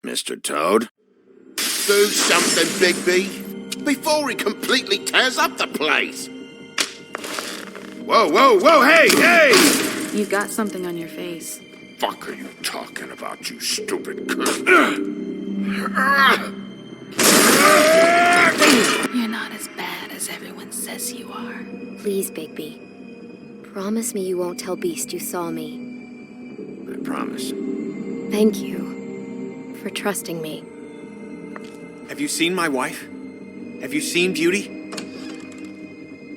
Mr. Toad? Do something, Bigby, before he completely tears up the place. Whoa, hey! You've got something on your face. Fuck are you talking about, you stupid cunt? You're not as bad as everyone says you are. Please, Bigby. Promise me you won't tell Beast you saw me. I promise. Thank you for trusting me. Have you seen my wife? Have you seen Beauty?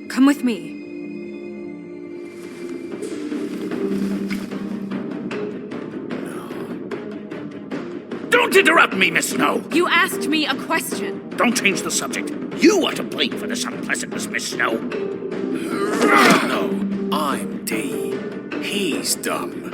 Come with me. Don't interrupt me, Miss Snow! You asked me a question. Don't change the subject. You are to blame for this unpleasantness, Miss Snow. No, I'm D. He's dumb.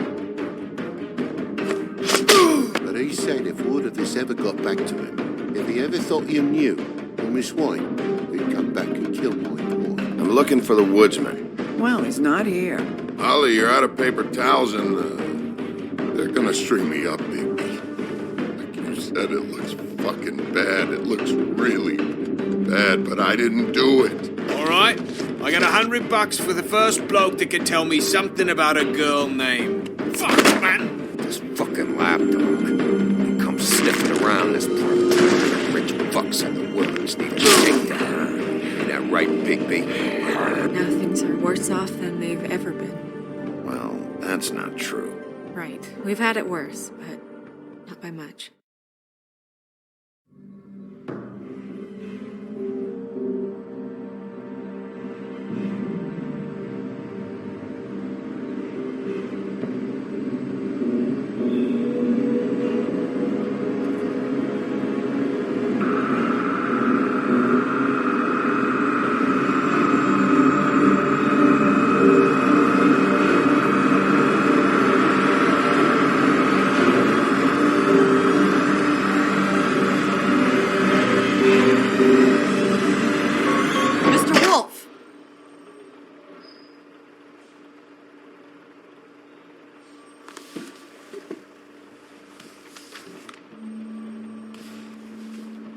But he said if word of this ever got back to him, if he ever thought you knew, or Miss White, he'd come back and kill my boy. I'm looking for the woodsman. Well, he's not here. Ollie, you're out of paper towels and, they're gonna string me up, Bigby. Like you said, it looks fucking bad. It looks really bad, but I didn't do it. All right, I got $100 for the first bloke that can tell me something about a girl named... Fuck, man! This fucking lapdog. He comes sniffing around this part of town. Rich fucks on the words need a takedown. Ain't that right, Bigby? Now things are worse off than they've ever been. Well, that's not true. Right. We've had it worse, but not by much.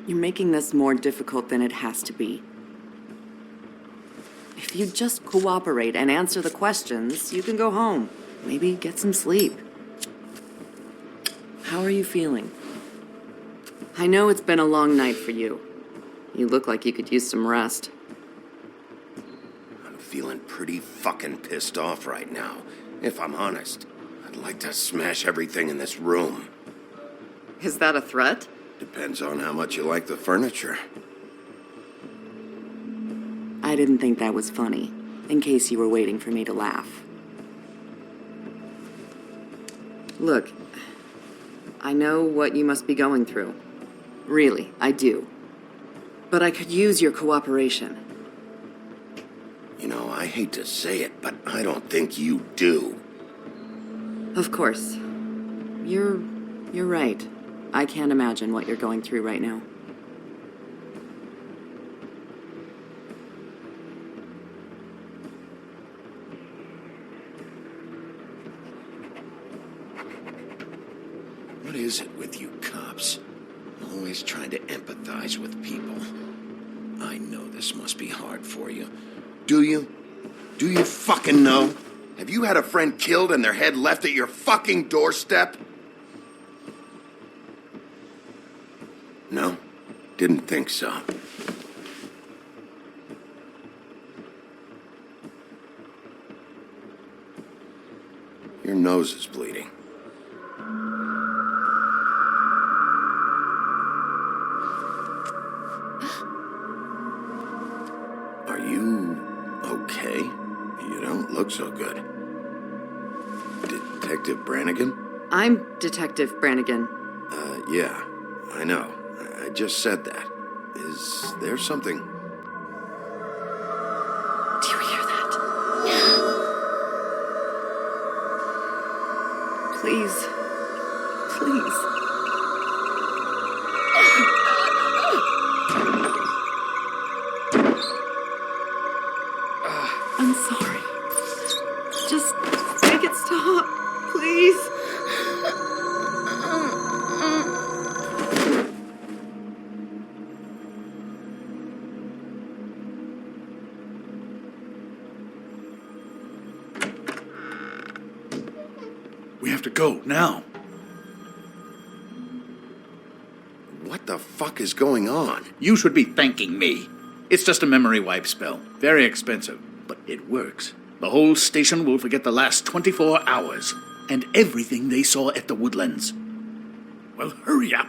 You're making this more difficult than it has to be. If you just cooperate and answer the questions, you can go home. Maybe get some sleep. How are you feeling? I know it's been a long night for you. You look like you could use some rest. I'm feeling pretty fucking pissed off right now, if I'm honest. I'd like to smash everything in this room. Is that a threat? Depends on how much you like the furniture. I didn't think that was funny, in case you were waiting for me to laugh. Look, I know what you must be going through. Really, I do. But I could use your cooperation. You know, I hate to say it, but I don't think you do. Of course. You're right. I can't imagine what you're going through right now. What is it with you cops? Always trying to empathize with people. I know this must be hard for you. Do you? Do you fucking know? Have you had a friend killed and their head left at your fucking doorstep? No? Didn't think so. Your nose is bleeding. Are you okay? You don't look so good. Detective Brannigan? I'm Detective Brannigan. Yeah, I know. I just said that. Is there something? Do you hear that? Please. Please. I'm sorry. Just make it stop, please. have to go, now. What the fuck is going on? You should be thanking me. It's just a memory wipe spell. Very expensive, but it works. The whole station will forget the last 24 hours and everything they saw at the Woodlands. Well, hurry up.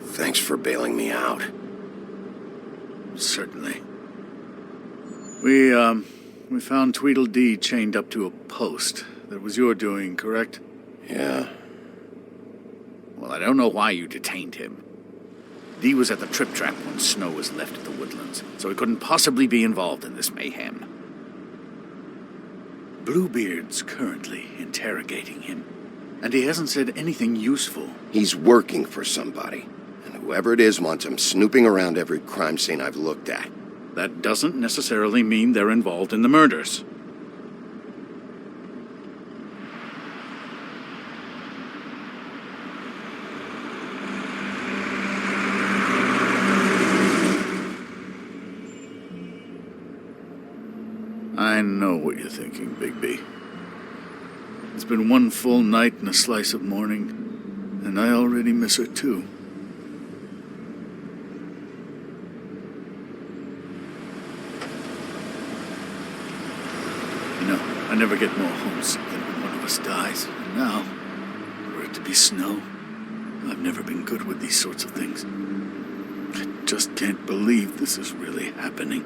Thanks for bailing me out. Certainly. We found Tweedledee chained up to a post. That was your doing, correct? Yeah. Well, I don't know why you detained him. Dee was at the Trip Trap when Snow was left at the Woodlands, so he couldn't possibly be involved in this mayhem. Bluebeard's currently interrogating him, and he hasn't said anything useful. He's working for somebody. And whoever it is wants him snooping around every crime scene I've looked at. That doesn't necessarily mean they're involved in the murders. I know what you're thinking, Bigby. It's been one full night and a slice of morning, and I already miss her too. You know, I never get more homesick than when one of us dies. And now, for it to be Snow, I've never been good with these sorts of things. I just can't believe this is really happening.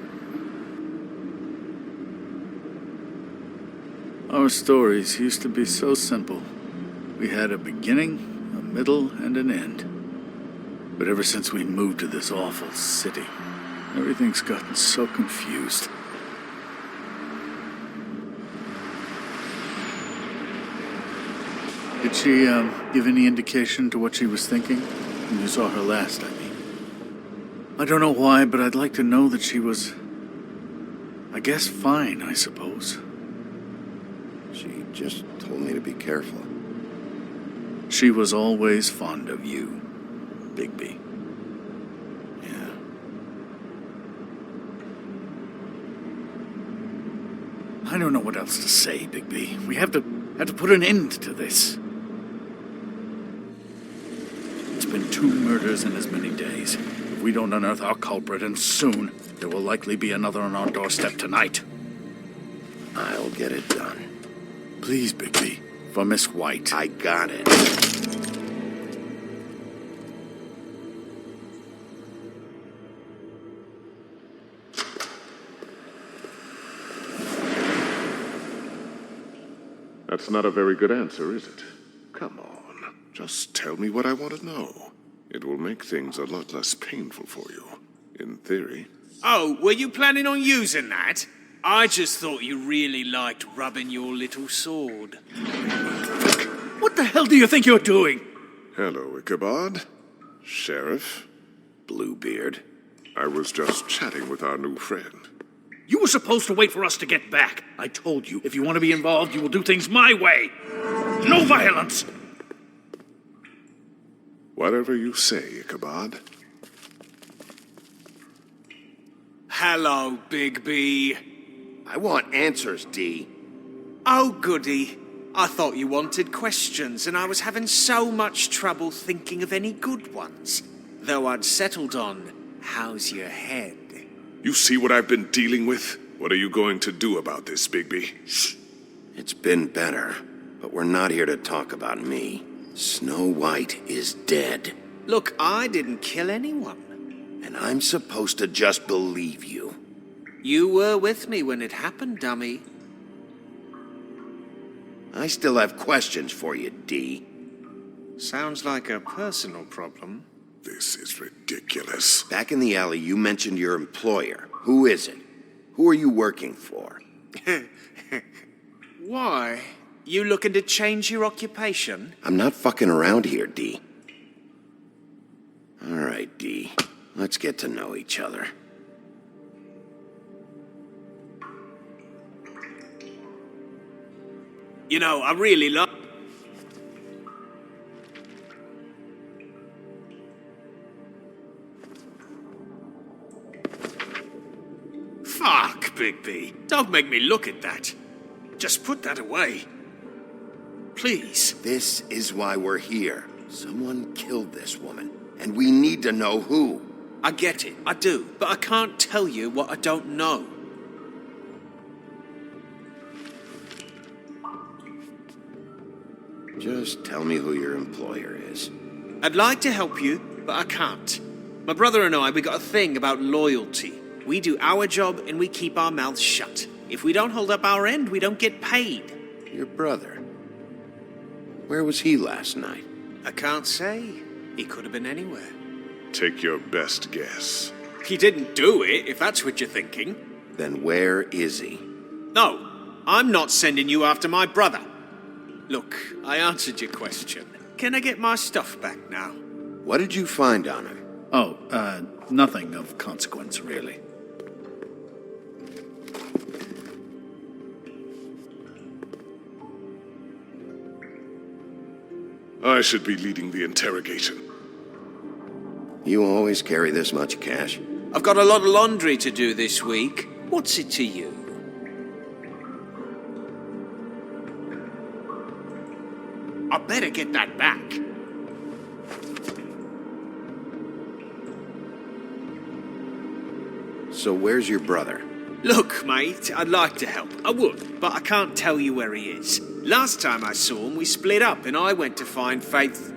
Our stories used to be so simple. We had a beginning, a middle, and an end. But ever since we moved to this awful city, everything's gotten so confused. Did she, give any indication to what she was thinking? When you saw her last, I mean. I don't know why, but I'd like to know that she was, I guess, fine, I suppose. She just told me to be careful. She was always fond of you, Bigby. Yeah. I don't know what else to say, Bigby. We have to put an end to this. It's been 2 murders in as many days. If we don't unearth our culprit, and soon, there will likely be another on our doorstep tonight. I'll get it done. Please, Bigby, for Miss White. I got it. That's not a very good answer, is it? Come on, just tell me what I want to know. It will make things a lot less painful for you, in theory. Oh, were you planning on using that? I just thought you really liked rubbing your little sword. What the hell do you think you're doing? Hello, Ichabod. Sheriff. Bluebeard. I was just chatting with our new friend. You were supposed to wait for us to get back. I told you, if you want to be involved, you will do things my way. No violence! Whatever you say, Ichabod. Hello, Bigby. I want answers, Dee. Oh, goody. I thought you wanted questions, and I was having so much trouble thinking of any good ones. Though I'd settled on, how's your head? You see what I've been dealing with? What are you going to do about this, Bigby? Shh. It's been better, but we're not here to talk about me. Snow White is dead. Look, I didn't kill anyone. And I'm supposed to just believe you. You were with me when it happened, dummy. I still have questions for you, D. Sounds like a personal problem. This is ridiculous. Back in the alley, you mentioned your employer. Who is it? Who are you working for? Why? You looking to change your occupation? I'm not fucking around here, D. All right, D. Let's get to know each other. You know, I really love... Fuck, Bigby. Don't make me look at that. Just put that away. Please. This is why we're here. Someone killed this woman, and we need to know who. I get it, I do, but I can't tell you what I don't know. Just tell me who your employer is. I'd like to help you, but I can't. My brother and I, we got a thing about loyalty. We do our job and we keep our mouths shut. If we don't hold up our end, we don't get paid. Your brother. Where was he last night? I can't say. He could have been anywhere. Take your best guess. He didn't do it, if that's what you're thinking. Then where is he? No, I'm not sending you after my brother. Look, I answered your question. Can I get my stuff back now? What did you find on him? Oh, nothing of consequence, really. I should be leading the interrogation. You always carry this much cash? I've got a lot of laundry to do this week. What's it to you? I better get that back. So where's your brother? Look, mate, I'd like to help. I would, but I can't tell you where he is. Last time I saw him, we split up and I went to find Faith.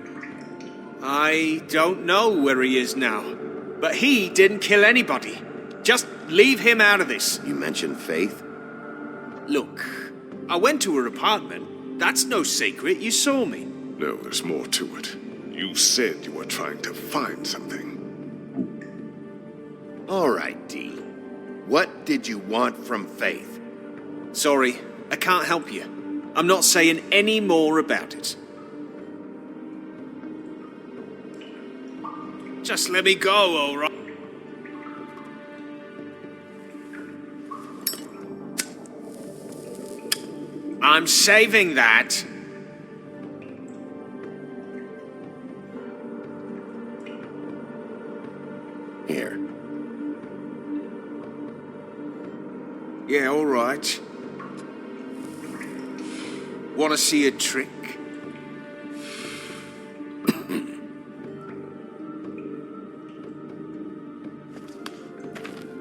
I don't know where he is now, but he didn't kill anybody. Just leave him out of this. You mentioned Faith? Look, I went to her apartment. That's no secret. You saw me. No, there's more to it. You said you were trying to find something. All right, D. What did you want from Faith? Sorry, I can't help you. I'm not saying any more about it. Just let me go, all right? I'm saving that. Here. Yeah, all right. Want to see a trick?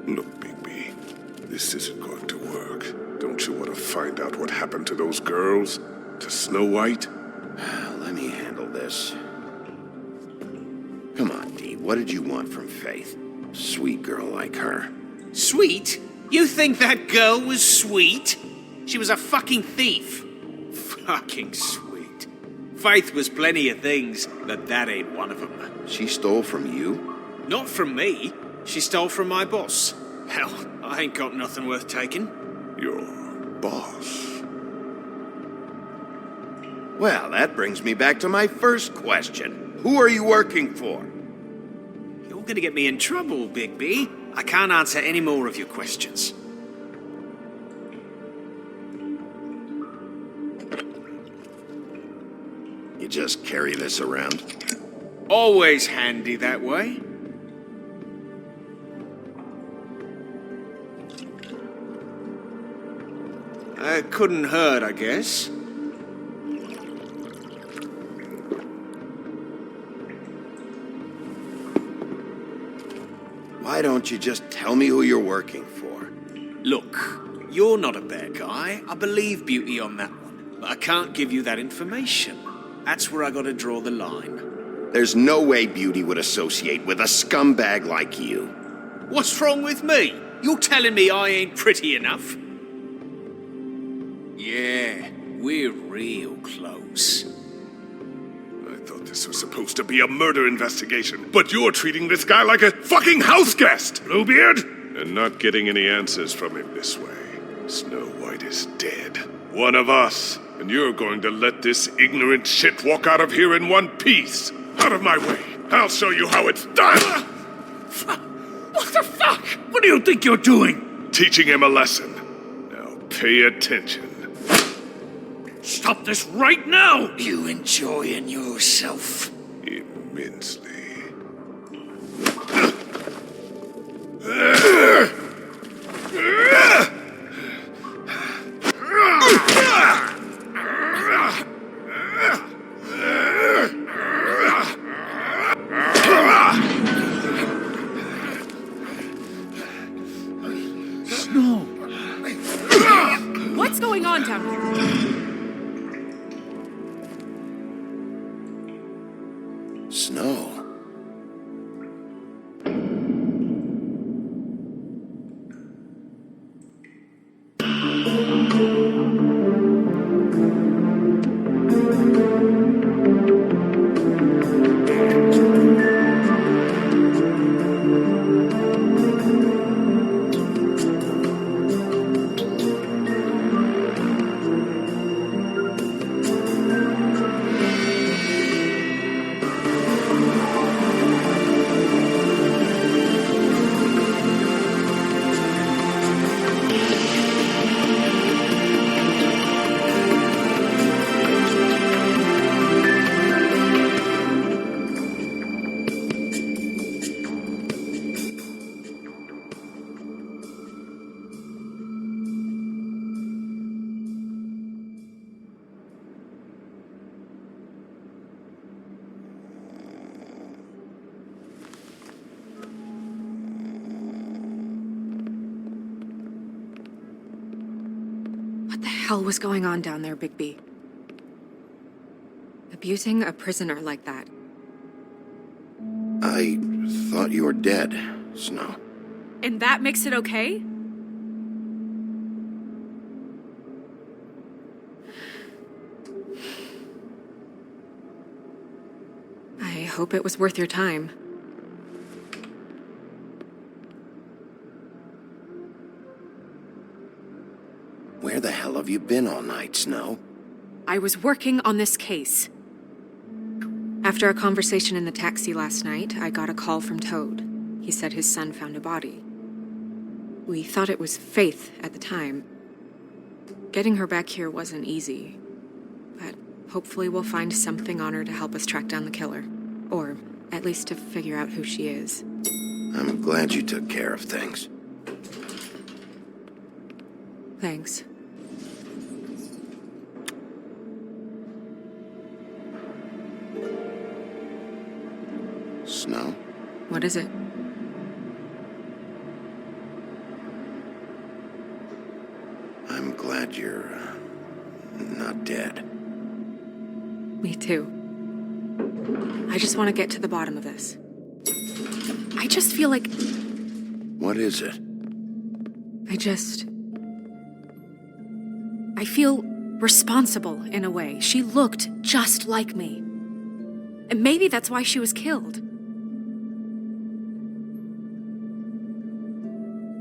Look, Bigby, this isn't going to work. Don't you want to find out what happened to those girls? To Snow White? Let me handle this. Come on, D. What did you want from Faith? Sweet girl like her. Sweet? You think that girl was sweet? She was a fucking thief. Fucking sweet. Faith was plenty of things, but that ain't one of them. She stole from you? Not from me. She stole from my boss. Hell, I ain't got nothing worth taking. Your boss. Well, that brings me back to my first question. Who are you working for? You're gonna get me in trouble, Bigby. I can't answer any more of your questions. You just carry this around? Always handy that way. Couldn't hurt, I guess. Why don't you just tell me who you're working for? Look, you're not a bad guy. I believe Beauty on that one. But I can't give you that information. That's where I gotta draw the line. There's no way Beauty would associate with a scumbag like you. What's wrong with me? You're telling me I ain't pretty enough? Yeah, we're real close. I thought this was supposed to be a murder investigation, but you're treating this guy like a fucking house guest, Bluebeard! And not getting any answers from him this way. Snow White is dead. One of us. And you're going to let this ignorant shit walk out of here in one piece. Out of my way. I'll show you how it's done! What the fuck? What do you think you're doing? Teaching him a lesson. Now pay attention. Stop this right now! You enjoying yourself? Immensely. Snow! What's going on down here? Snow. What the hell was going on down there, Bigby? Abusing a prisoner like that. I thought you were dead, Snow. And that makes it okay? I hope it was worth your time. Where the hell have you been all night, Snow? I was working on this case. After a conversation in the taxi last night, I got a call from Toad. He said his son found a body. We thought it was Faith at the time. Getting her back here wasn't easy, but hopefully we'll find something on her to help us track down the killer. Or at least to figure out who she is. I'm glad you took care of things. Thanks. Snow? What is it? I'm glad you're not dead. Me too. I just want to get to the bottom of this. I just feel like What is it? I feel responsible in a way. She looked just like me. And maybe that's why she was killed.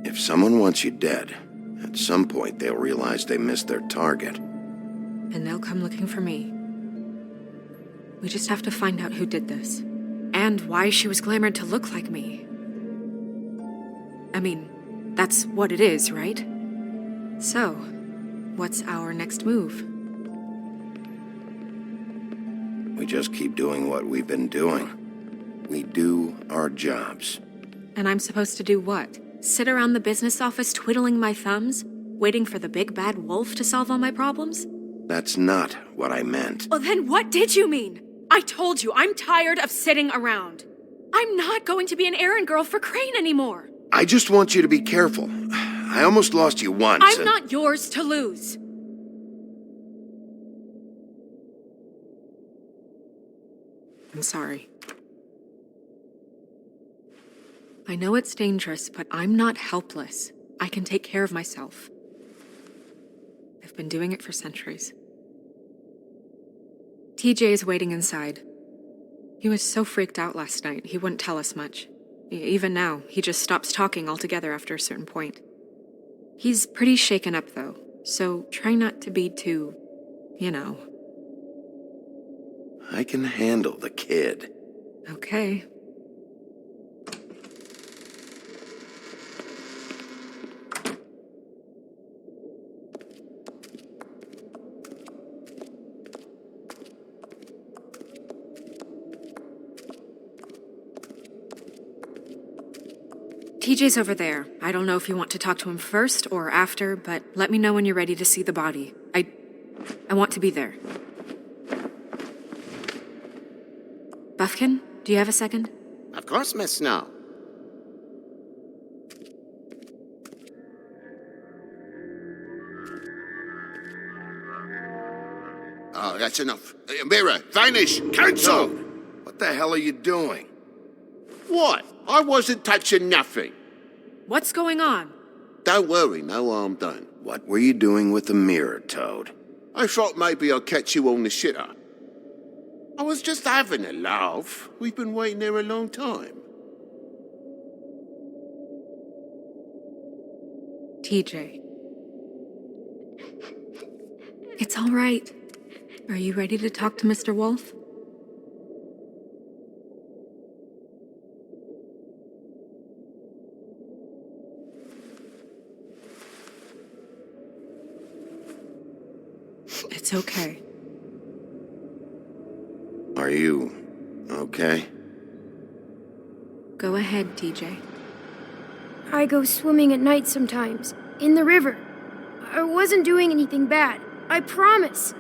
If someone wants you dead, at some point they'll realize they missed their target. And they'll come looking for me. We just have to find out who did this. And why she was glamored to look like me. I mean, that's what it is, right? So, what's our next move? We just keep doing what we've been doing. We do our jobs. And I'm supposed to do what? Sit around the business office twiddling my thumbs, waiting for the big bad wolf to solve all my problems? That's not what I meant. Well, then what did you mean? I told you, I'm tired of sitting around. I'm not going to be an errand girl for Crane anymore. I just want you to be careful. I almost lost you once. I'm not yours to lose. I'm sorry. I know it's dangerous, but I'm not helpless. I can take care of myself. I've been doing it for centuries. TJ is waiting inside. He was so freaked out last night, he wouldn't tell us much. Even now, he just stops talking altogether after a certain point. He's pretty shaken up, though, so try not to be too, I can handle the kid. Okay. TJ's over there. I don't know if you want to talk to him first or after, but let me know when you're ready to see the body. I want to be there. Buffkin, do you have a second? Of course, Miss Snow. Oh, that's enough. Mira, vanish, cancel! Toad, what the hell are you doing? What? I wasn't touching nothing. What's going on? Don't worry, no harm done. What were you doing with the mirror, Toad? I thought maybe I'd catch you on the shitter. I was just having a laugh. We've been waiting there a long time. TJ. It's all right. Are you ready to talk to Mr. Wolf? It's okay. Are you okay? Go ahead, TJ. I go swimming at night sometimes, in the river. I wasn't doing anything bad. I promise.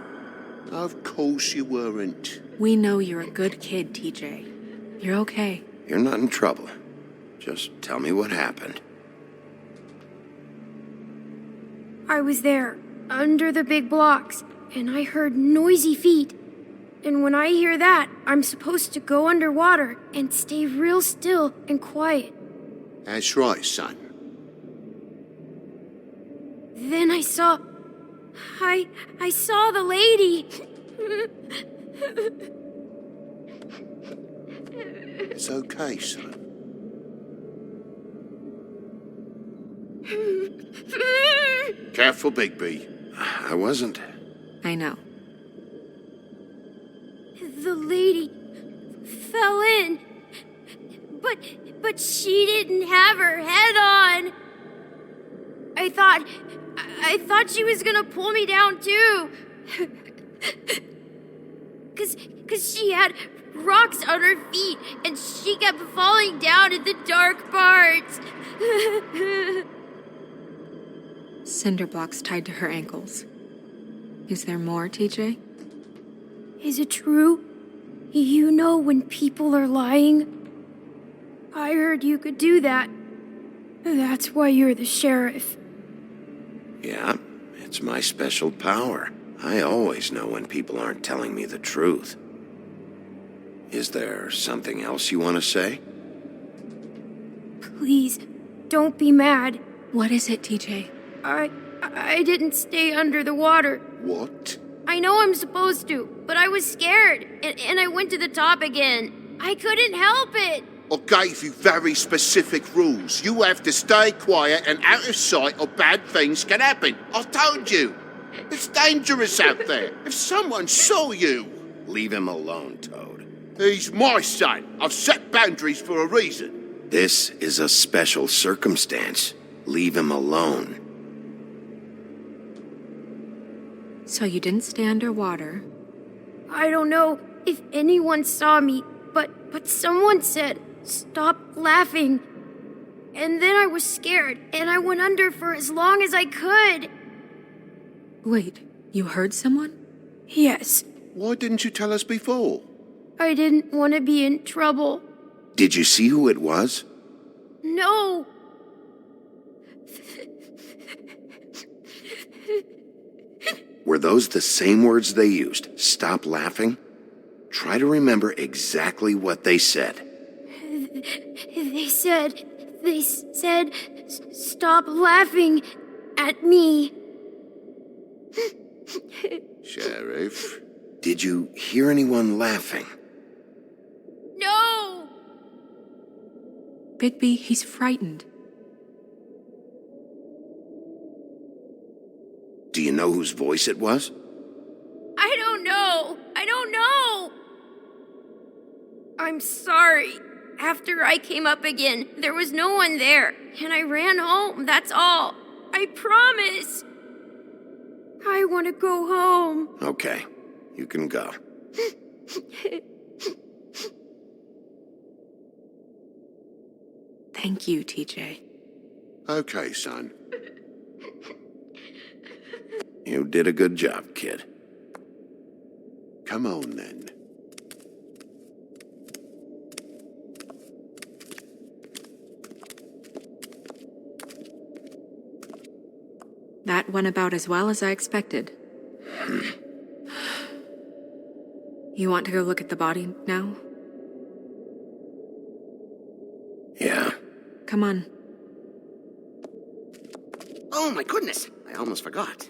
Of course you weren't. We know you're a good kid, TJ. You're okay. You're not in trouble. Just tell me what happened. I was there, under the big blocks, and I heard noisy feet. And when I hear that, I'm supposed to go underwater and stay real still and quiet. That's right, son. Then I saw the lady. It's okay, son. Careful, Bigby. I wasn't. I know. The lady fell in. But she didn't have her head on. I thought she was gonna pull me down too. Cause she had rocks on her feet and she kept falling down in the dark parts. Cinder blocks tied to her ankles. Is there more, TJ? Is it true? You know when people are lying? I heard you could do that. That's why you're the sheriff. Yeah, it's my special power. I always know when people aren't telling me the truth. Is there something else you want to say? Please, don't be mad. What is it, TJ? I didn't stay under the water. What? I know I'm supposed to, but I was scared, and I went to the top again. I couldn't help it. I gave you very specific rules. You have to stay quiet and out of sight or bad things can happen. I told you. It's dangerous out there. If someone saw you... Leave him alone, Toad. He's my son. I've set boundaries for a reason. This is a special circumstance. Leave him alone. So you didn't stay underwater. I don't know if anyone saw me, but someone said, "Stop laughing." And then I was scared, and I went under for as long as I could. Wait, you heard someone? Yes, Why didn't you tell us before? I didn't want to be in trouble. Did you see who it was? No. Were those the same words they used? Stop laughing? Try to remember exactly what they said. They said They said, stop laughing at me. Sheriff? Did you hear anyone laughing? No! Bigby, he's frightened. Do you know whose voice it was? I don't know. I don't know. I'm sorry. After I came up again, there was no one there, and I ran home, that's all. I promise. I want to go home. Okay, you can go. Thank you, TJ. Okay, son. You did a good job, kid. Come on, then. That went about as well as I expected. You want to go look at the body now? Yeah. Come on. Oh my goodness, I almost forgot.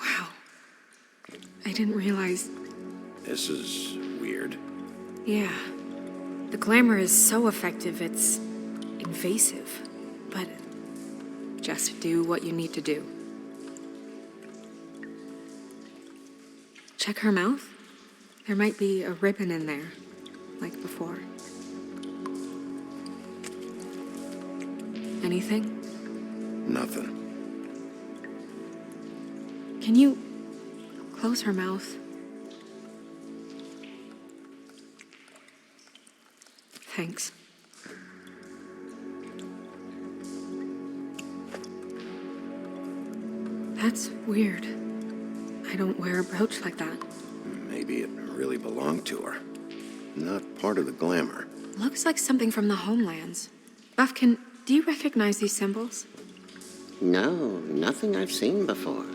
Wow. I didn't realize. This is weird. Yeah. The glamour is so effective, it's invasive. But just do what you need to do. Check her mouth. There might be a ribbon in there, like before. Anything? Nothing. Can you close her mouth? Thanks. That's weird. I don't wear a brooch like that. Maybe it really belonged to her. Not part of the glamour. Looks like something from the homelands. Buffkin, do you recognize these symbols? No, nothing I've seen before.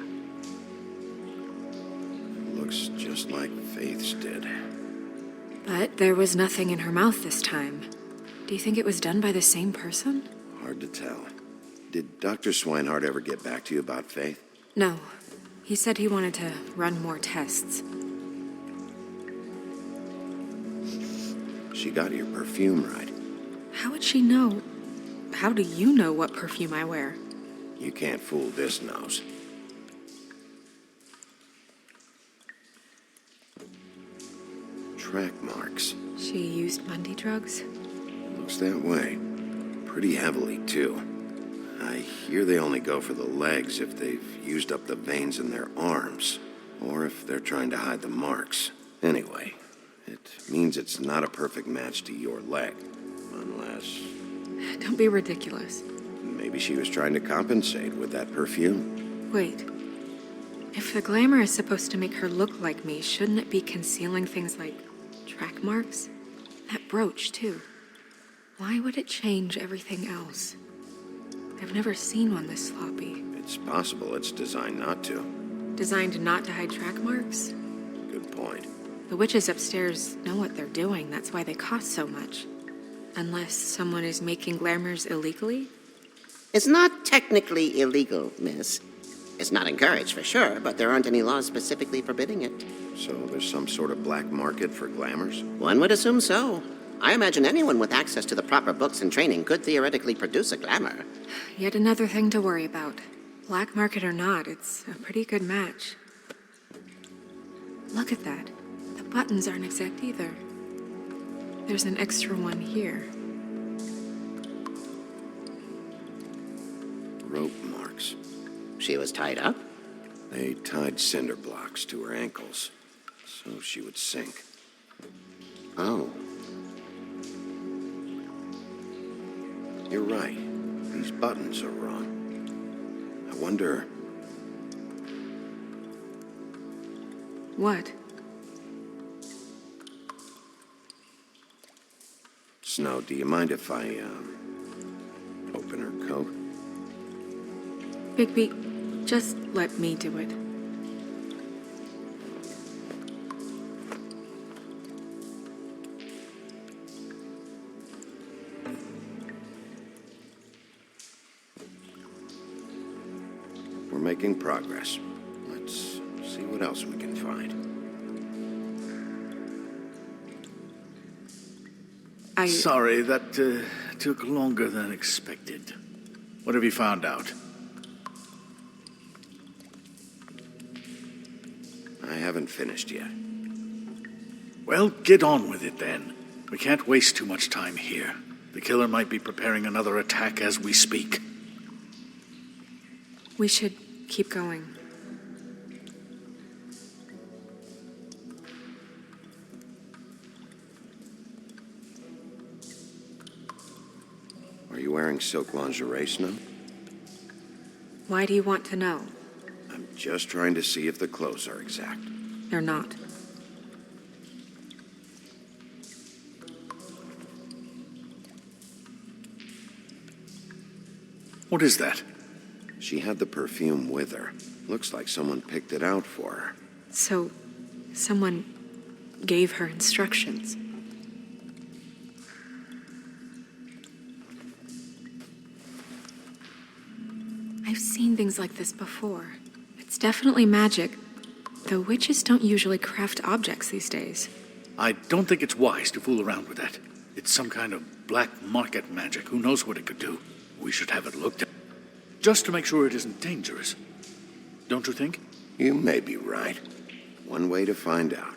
Looks just like Faith's did. But there was nothing in her mouth this time. Do you think it was done by the same person? Hard to tell. Did Dr. Swinehart ever get back to you about Faith? No. He said he wanted to run more tests. She got your perfume right. How would she know? How do you know what perfume I wear? You can't fool this nose. Track marks. She used Mundy drugs? Looks that way. Pretty heavily, too. I hear they only go for the legs if they've used up the veins in their arms, or if they're trying to hide the marks. Anyway, it means it's not a perfect match to your leg. Unless... Don't be ridiculous. maybe she was trying to compensate with that perfume. Wait. If the glamour is supposed to make her look like me, shouldn't it be concealing things like track marks? That brooch, too. Why would it change everything else? I've never seen one this sloppy. It's possible it's designed not to. Designed not to hide track marks? Good point. The witches upstairs know what they're doing. That's why they cost so much. Unless someone is making glamours illegally? It's not technically illegal, miss. It's not encouraged for sure, but there aren't any laws specifically forbidding it. So there's some sort of black market for glamours? One would assume so. I imagine anyone with access to the proper books and training could theoretically produce a glamour. Yet another thing to worry about. Black market or not, it's a pretty good match. Look at that. The buttons aren't exact either. There's an extra one here. Rope marks. She was tied up? They tied cinder blocks to her ankles, so she would sink. Oh. You're right. These buttons are wrong. I wonder... What? Snow, do you mind if I, open her coat? Bigby, just let me do it. We're making progress. Let's see what else we can find. Sorry, that took longer than expected. What have you found out? I haven't finished yet. Well, get on with it then. We can't waste too much time here. The killer might be preparing another attack as we speak. We should keep going. Are you wearing silk lingerie, Snow? Why do you want to know? I'm just trying to see if the clothes are exact. They're not. What is that? She had the perfume with her. Looks like someone picked it out for her. So, someone gave her instructions. I've seen things like this before. It's definitely magic, though witches don't usually craft objects these days. I don't think it's wise to fool around with that. It's some kind of black market magic. Who knows what it could do? We should have it looked at. Just to make sure it isn't dangerous. Don't you think? You may be right. One way to find out.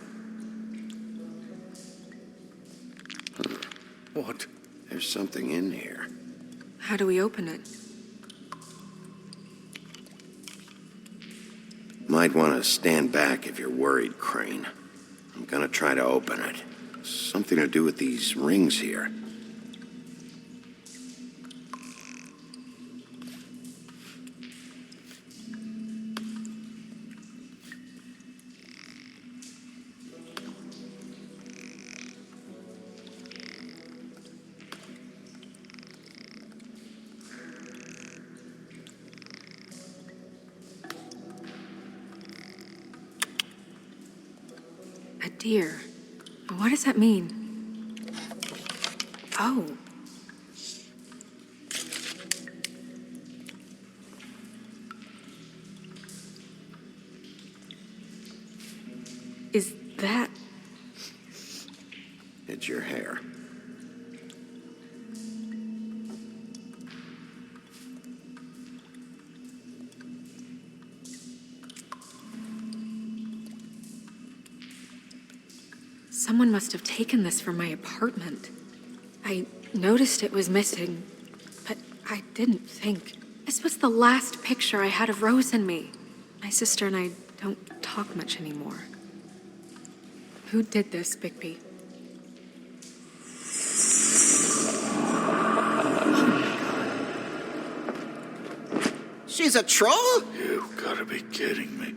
What? There's something in here. How do we open it? Might want to stand back if you're worried, Crane. I'm gonna try to open it. Something to do with these rings here. A deer. What does that mean? Oh. Is that... It's your hair. Someone must have taken this from my apartment. I noticed it was missing, but I didn't think. This was the last picture I had of Rose and me. My sister and I don't talk much anymore. Who did this, Bigby? She's a troll? You gotta be kidding me.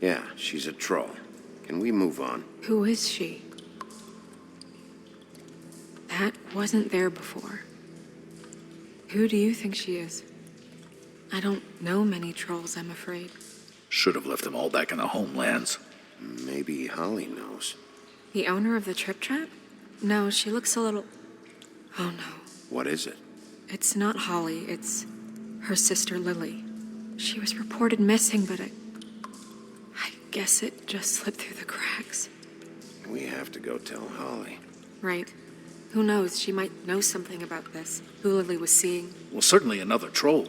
Yeah, she's a troll. Can we move on? Who is she? That wasn't there before. Who do you think she is? I don't know many trolls, I'm afraid. Should have left them all back in the homelands. Maybe Holly knows. The owner of the Trip Trap? No, she looks a little... Oh no. What is it? It's not Holly, it's her sister Lily. She was reported missing, but I guess it just slipped through the cracks. We have to go tell Holly. Right. Who knows, she might know something about this. Who Lily was seeing. Well, certainly another troll.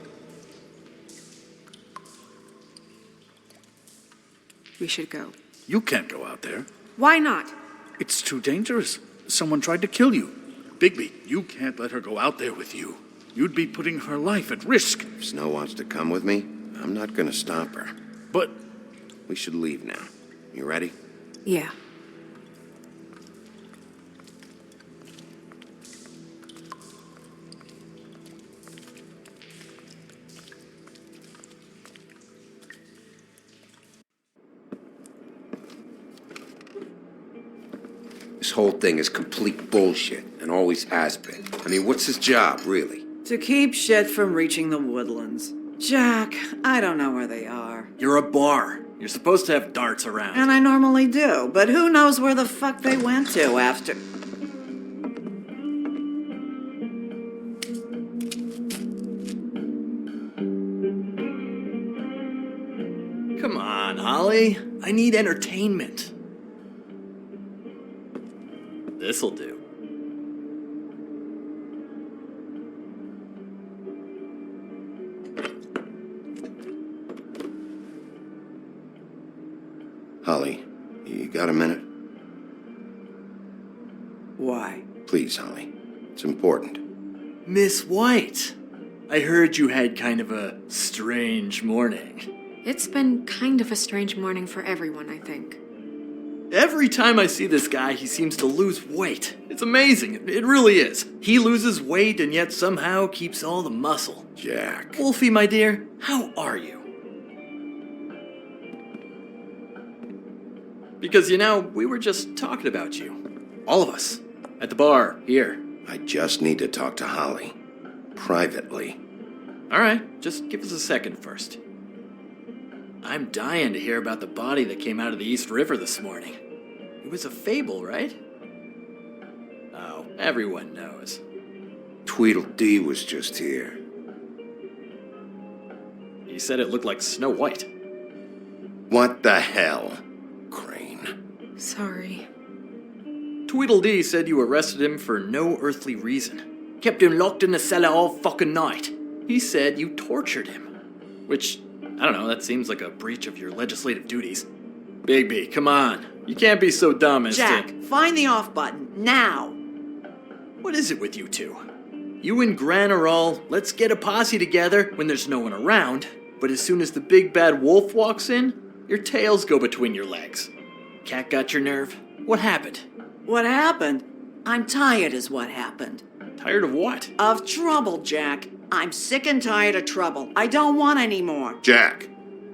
We should go. You can't go out there. Why not? It's too dangerous. Someone tried to kill you. Bigby, you can't let her go out there with you. You'd be putting her life at risk. If Snow wants to come with me, I'm not gonna stop her. But We should leave now. You ready? Yeah. This whole thing is complete bullshit, and always has been. I mean, what's his job, really? To keep shit from reaching the woodlands. Jack, I don't know where they are. You're a bar. You're supposed to have darts around. And I normally do, but who knows where the fuck they went to after. Come on, Holly. I need entertainment. This'll do. Holly, you got a minute? Why? Please, Holly. It's important. Miss White, I heard you had kind of a strange morning. It's been kind of a strange morning for everyone, I think. Every time I see this guy, he seems to lose weight. It's amazing. It really is. He loses weight and yet somehow keeps all the muscle. Jack. Wolfie, my dear, how are you? Because, you know, we were just talking about you. All of us. At the bar, here. I just need to talk to Holly. Privately. All right, just give us a second first. I'm dying to hear about the body that came out of the East River this morning. It was a fable, right? Oh, everyone knows. Tweedledee was just here. He said it looked like Snow White. What the hell, Crane? Sorry. Tweedledee said you arrested him for no earthly reason. Kept him locked in the cellar all fucking night. He said you tortured him. Which, I don't know, that seems like a breach of your legislative duties. Bigby, come on. You can't be so dumb as Jack, to... find the off button, now! What is it with you two? You and Gran are all, let's get a posse together when there's no one around, but as soon as the big bad wolf walks in, your tails go between your legs. Cat got your nerve? What happened? What happened? I'm tired is what happened. Tired of what? Of trouble, Jack. I'm sick and tired of trouble. I don't want any more. Jack.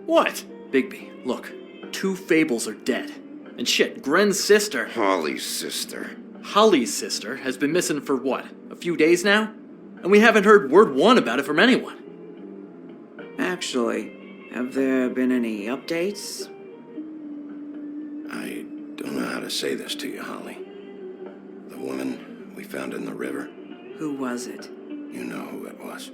What? Bigby, look. 2 fables are dead. And shit, Gren's sister... Holly's sister. Holly's sister has been missing for what? A few days now? And we haven't heard word one about it from anyone. Actually, have there been any updates? I don't know how to say this to you, Holly. The woman we found in the river. Who was it? You know who it was.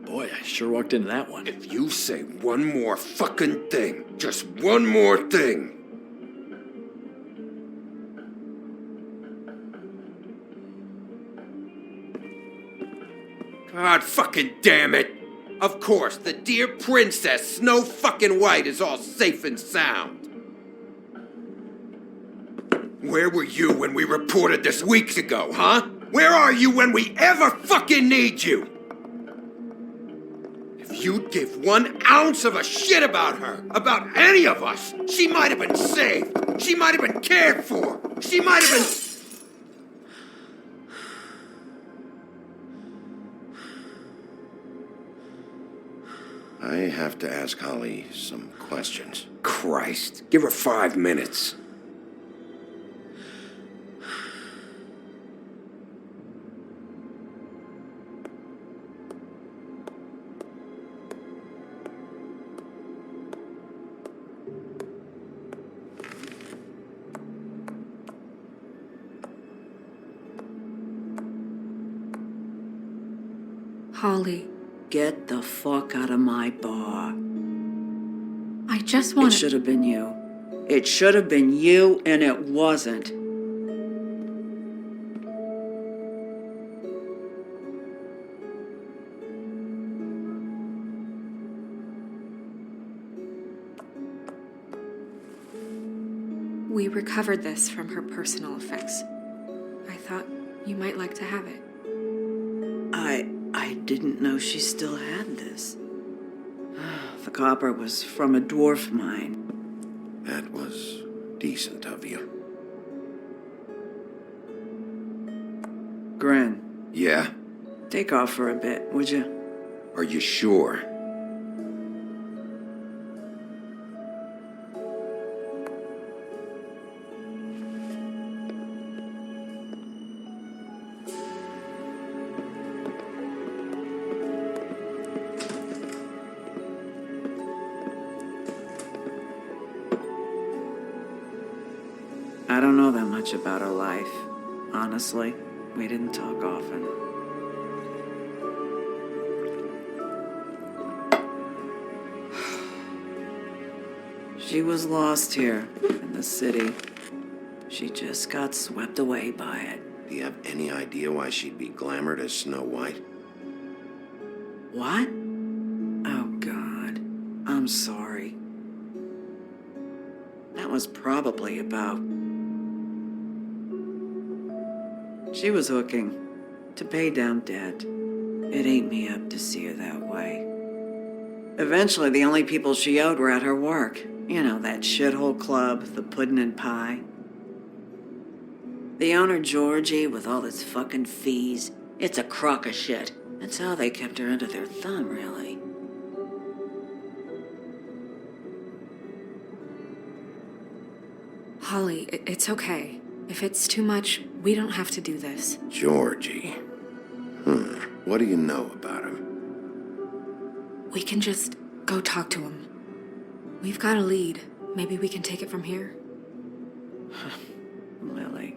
Boy, I sure walked into that one. If you say one more fucking thing, just one more thing. God fucking damn it! Of course, the dear princess Snow fucking White is all safe and sound. Where were you when we reported this weeks ago, huh? Where are you when we ever fucking need you? If you'd give 1 ounce of a shit about her, about any of us, she might have been saved. She might have been cared for. She might have been... I have to ask Holly some questions. Christ, give her 5 minutes. Holly, Get the fuck out of my bar. I just It want should have been you. It should have been you, and it wasn't. We recovered this from her personal effects. I thought you might like to have it. I didn't know she still had this. The copper was from a dwarf mine. That was decent of you. Gren, Yeah? take off for a bit, would you? Are you sure? I don't know that much about her life. Honestly, we didn't talk often. She was lost here in the city. She just got swept away by it. Do you have any idea why she'd be glamored as Snow White? What? Oh, God. I'm sorry. That was probably about... She was hooking to pay down debt. It ate me up to see her that way. Eventually, the only people she owed were at her work. You know, that shithole club, the Puddin' and Pie. The owner, Georgie, with all his fucking fees. It's a crock of shit. That's how they kept her under their thumb, really. Holly, it's okay. If it's too much, we don't have to do this. Georgie. What do you know about him? We can just go talk to him. We've got a lead. Maybe we can take it from here. Lily.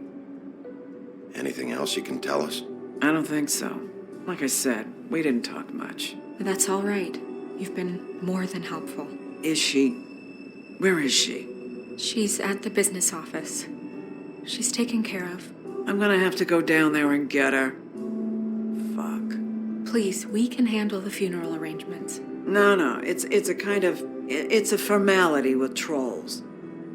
Anything else you can tell us? I don't think so. Like I said, we didn't talk much. That's all right. You've been more than helpful. Is she... Where is she? She's at the business office. She's taken care of. I'm gonna have to go down there and get her. Fuck. Please, we can handle the funeral arrangements. No, it's a kind of... It's a formality with trolls.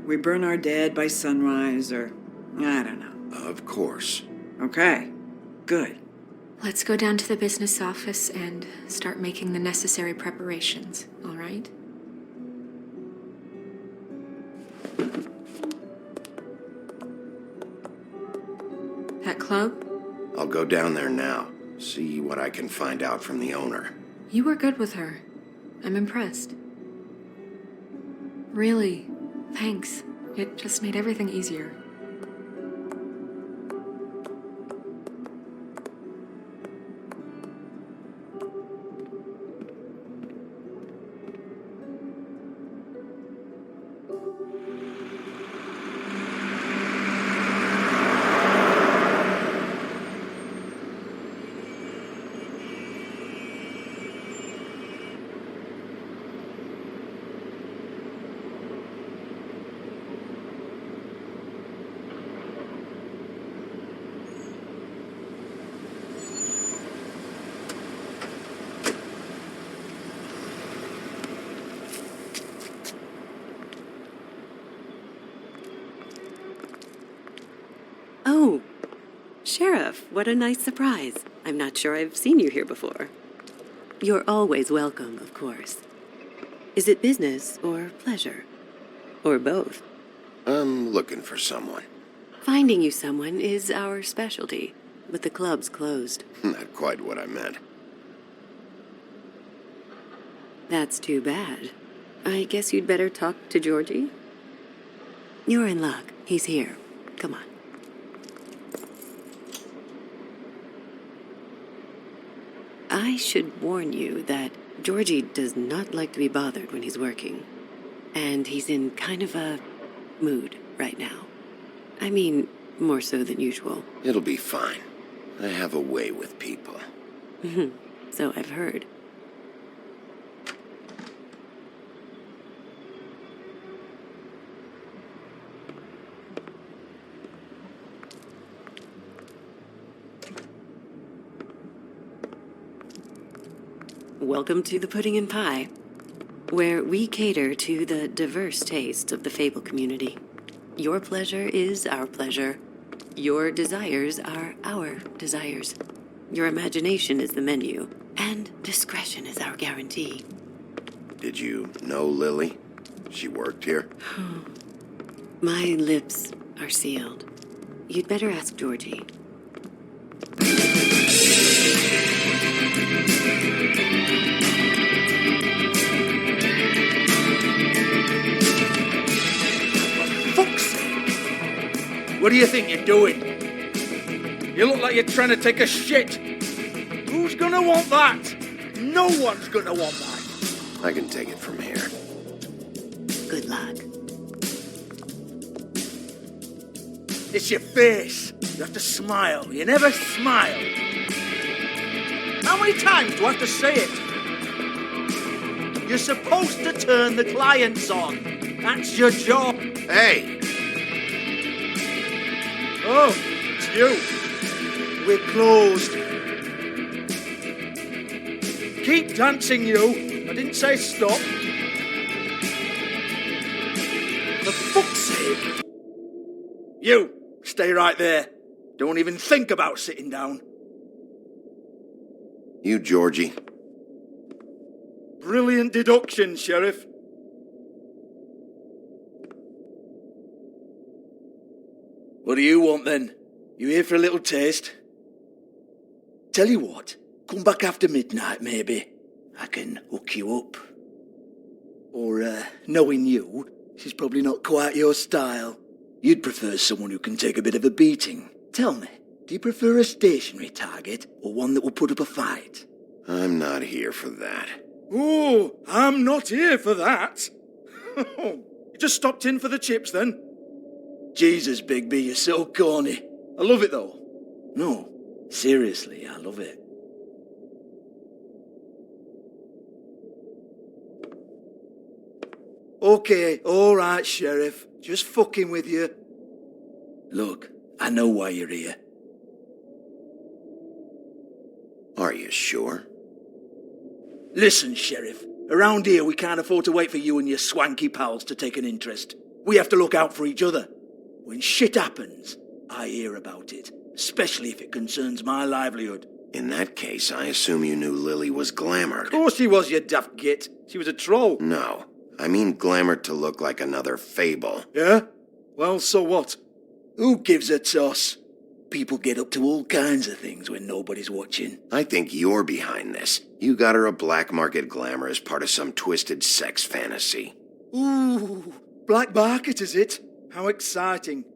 We burn our dead by sunrise, or... I don't know. Of course. Okay, good. Let's go down to the business office and start making the necessary preparations, all right? That club? I'll go down there now. See what I can find out from the owner. You were good with her. I'm impressed. Really, thanks. It just made everything easier. Oh, Sheriff, what a nice surprise. I'm not sure I've seen you here before. You're always welcome, of course. Is it business or pleasure? Or both? I'm looking for someone. Finding you someone is our specialty, but the club's closed. Not quite what I meant. That's too bad. I guess you'd better talk to Georgie? You're in luck. He's here. Come on. I should warn you that Georgie does not like to be bothered when he's working. And he's in kind of a mood right now. I mean, more so than usual. It'll be fine. I have a way with people. So I've heard. Welcome to the Pudding and Pie, where we cater to the diverse tastes of the Fable community. Your pleasure is our pleasure. Your desires are our desires. Your imagination is the menu, and discretion is our guarantee. Did you know Lily? She worked here? My lips are sealed. You'd better ask Georgie. Fuck's sake! What do you think you're doing? You look like you're trying to take a shit. Who's gonna want that? No one's gonna want that. I can take it from here. Good luck. It's your face. You have to smile. You never smile. How many times do I have to say it? You're supposed to turn the clients on. That's your job. Hey, Oh, it's you. We're closed. Keep dancing, you. I didn't say stop. For fuck's sake. You, stay right there. Don't even think about sitting down. You, Georgie. Brilliant deduction, Sheriff. What do you want then? You here for a little taste? Tell you what, come back after midnight maybe. I can hook you up. Or, knowing you, she's probably not quite your style. You'd prefer someone who can take a bit of a beating. Tell me, do you prefer a stationary target or one that will put up a fight? I'm not here for that. Oh, I'm not here for that. You just stopped in for the chips then? Jesus, Bigby, you're so corny. I love it though. No, seriously, I love it. Okay, alright, Sheriff. Just fucking with you. Look, I know why you're here. Are you sure? Listen, Sheriff. Around here, we can't afford to wait for you and your swanky pals to take an interest. We have to look out for each other. When shit happens, I hear about it, especially if it concerns my livelihood. In that case, I assume you knew Lily was glamored. Of course she was, you daft git. She was a troll. No, I mean glamored to look like another fable. Yeah? Well, so what? Who gives a toss? People get up to all kinds of things when nobody's watching. I think you're behind this. You got her a black market glamour as part of some twisted sex fantasy. Ooh, black market, is it? How exciting.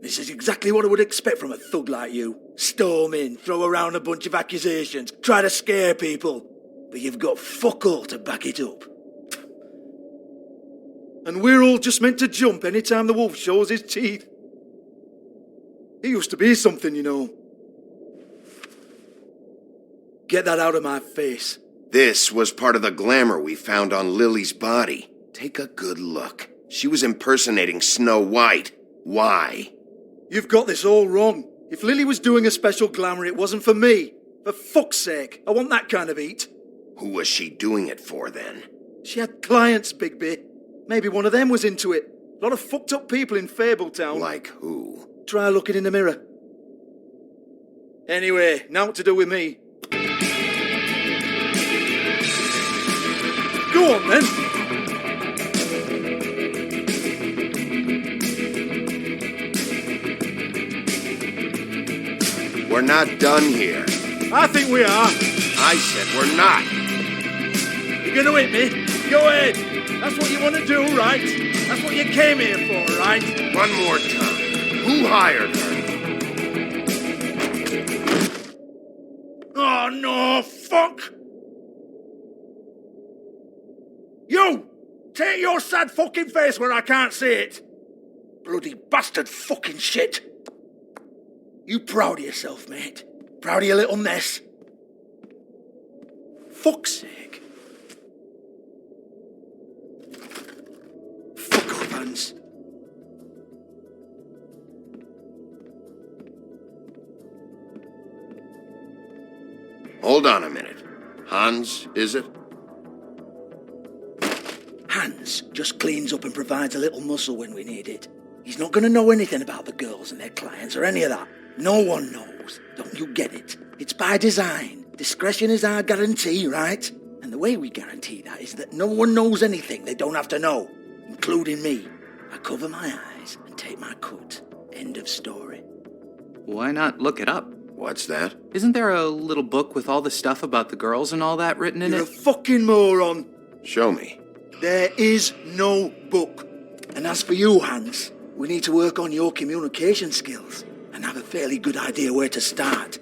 This is exactly what I would expect from a thug like you. Storm in, throw around a bunch of accusations, try to scare people. But you've got fuck all to back it up. And we're all just meant to jump any time the wolf shows his teeth. He used to be something, you know. Get that out of my face. This was part of the glamour we found on Lily's body. Take a good look. She was impersonating Snow White. Why? You've got this all wrong. If Lily was doing a special glamour, it wasn't for me. For fuck's sake, I want that kind of eat. Who was she doing it for, then? She had clients, Bigby. Maybe one of them was into it. A lot of fucked up people in Fabletown. Like who? Try looking in the mirror. Anyway, now what to do with me? Go on, then. We're not done here. I think we are. I said we're not. You're gonna hit me? Go ahead. That's what you want to do, right? That's what you came here for, right? One more time. Who hired her? Oh, no, fuck! You! Take your sad fucking face where I can't see it! Bloody bastard fucking shit! You proud of yourself, mate? Proud of your little mess? Fuck's sake. Fuck off, Hans. Hold on a minute. Hans, is it? Hans just cleans up and provides a little muscle when we need it. He's not going to know anything about the girls and their clients or any of that. No one knows. Don't you get it? It's by design. Discretion is our guarantee, right? And the way we guarantee that is that no one knows anything they don't have to know, including me. I cover my eyes and take my cut. End of story. Why not look it up? What's that? Isn't there a little book with all the stuff about the girls and all that written in You're it? a fucking moron. Show me. There is no book. And as for you, Hans, we need to work on your communication skills and have a fairly good idea where to start.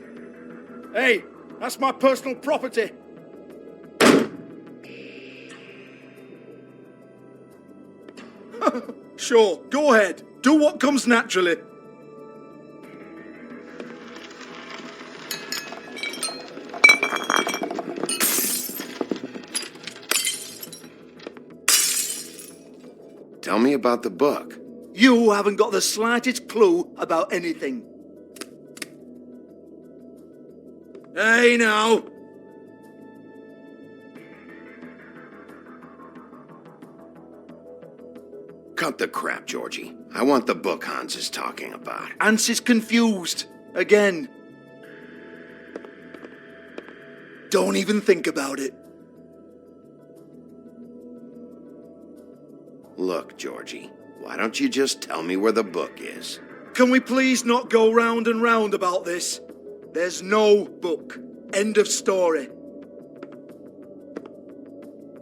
Hey, that's my personal property. Sure, go ahead. Do what comes naturally. Tell me about the book. You haven't got the slightest clue about anything. Hey, now. Cut the crap, Georgie. I want the book Hans is talking about. Hans is confused. Again. Don't even think about it. Look, Georgie, why don't you just tell me where the book is? Can we please not go round and round about this? There's no book. End of story.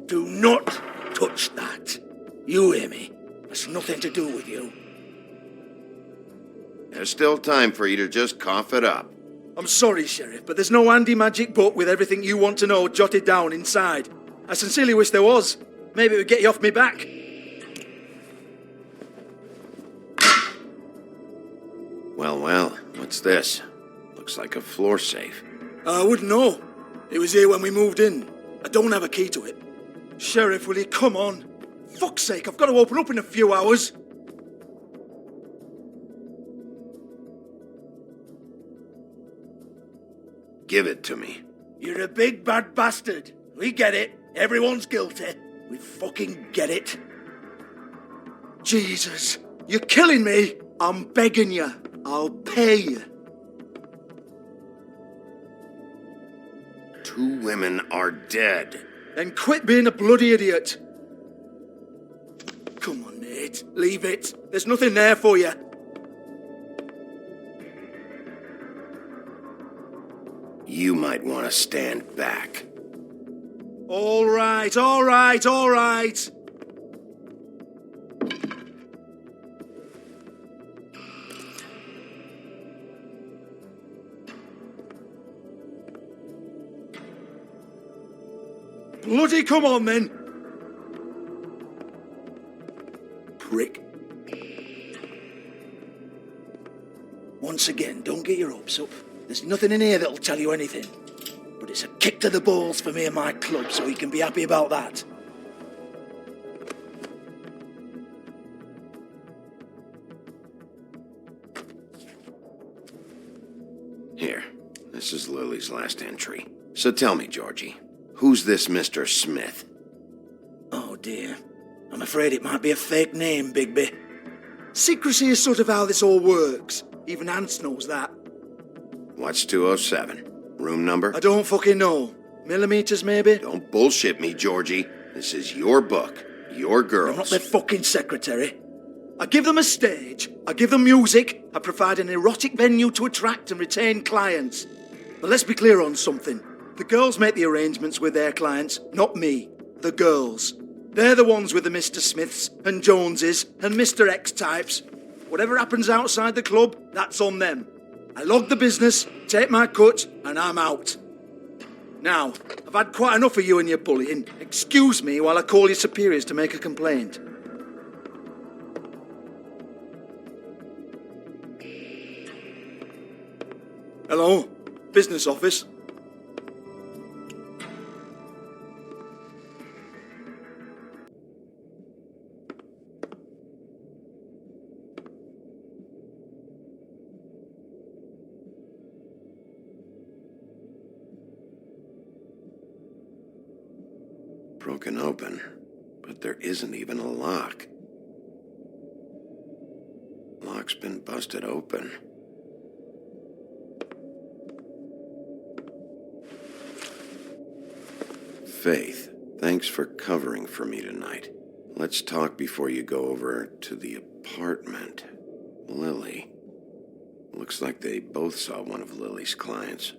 Do not touch that. You hear me? It's nothing to do with you. There's still time for you to just cough it up. I'm sorry, Sheriff, but there's no handy magic book with everything you want to know jotted down inside. I sincerely wish there was. Maybe it would get you off me back. Well, what's this? Looks like a floor safe. I wouldn't know. It was here when we moved in. I don't have a key to it. Sheriff, will you come on? Fuck's sake, I've got to open up in a few hours. Give it to me. You're a big bad bastard. We get it. Everyone's guilty. We fucking get it. Jesus, you're killing me. I'm begging you. I'll pay you. 2 women are dead. Then quit being a bloody idiot. Come on, Nate. Leave it. There's nothing there for you. You might want to stand back. All right, all right, all right. Bloody come on, then. Prick. Once again, don't get your hopes up. There's nothing in here that'll tell you anything. But it's a kick to the balls for me and my club, so you can be happy about that. Here, this is Lily's last entry. So tell me, Georgie, who's this Mr. Smith? Oh dear. I'm afraid it might be a fake name, Bigby. Secrecy is sort of how this all works. Even Hans knows that. What's 207? Room number? I don't fucking know. Millimeters, maybe? Don't bullshit me, Georgie. This is your book. Your girls. I'm not their fucking secretary. I give them a stage. I give them music. I provide an erotic venue to attract and retain clients. But let's be clear on something. The girls make the arrangements with their clients, not me. The girls. They're the ones with the Mr. Smiths and Joneses and Mr. X types. Whatever happens outside the club, that's on them. I log the business, take my cut, and I'm out. Now, I've had quite enough of you and your bullying. Excuse me while I call your superiors to make a complaint. Hello? Business office? Broken open, but there isn't even a lock. lock's been busted open. Faith, thanks for covering for me tonight. Let's talk before you go over to the apartment. Lily. Looks like they both saw one of Lily's clients.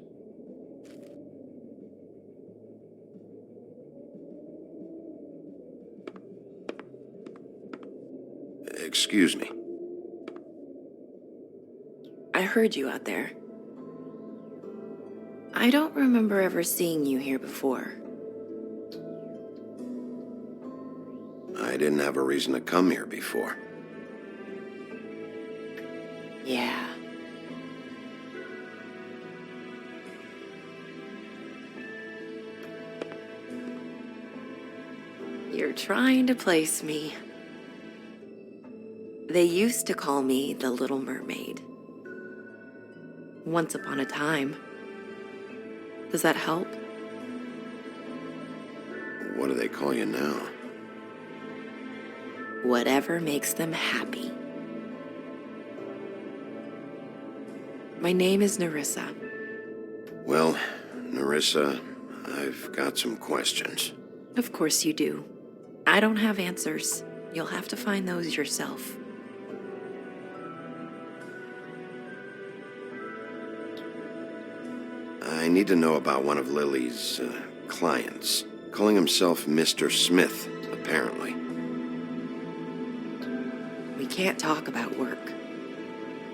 Excuse me. I heard you out there. I don't remember ever seeing you here before. I didn't have a reason to come here before. Yeah. You're trying to place me. They used to call me the Little Mermaid. Once upon a time. Does that help? What do they call you now? Whatever makes them happy. My name is Nerissa. Well, Nerissa, I've got some questions. Of course you do. I don't have answers. You'll have to find those yourself. I need to know about one of Lily's clients. Calling himself Mr. Smith, apparently. We can't talk about work.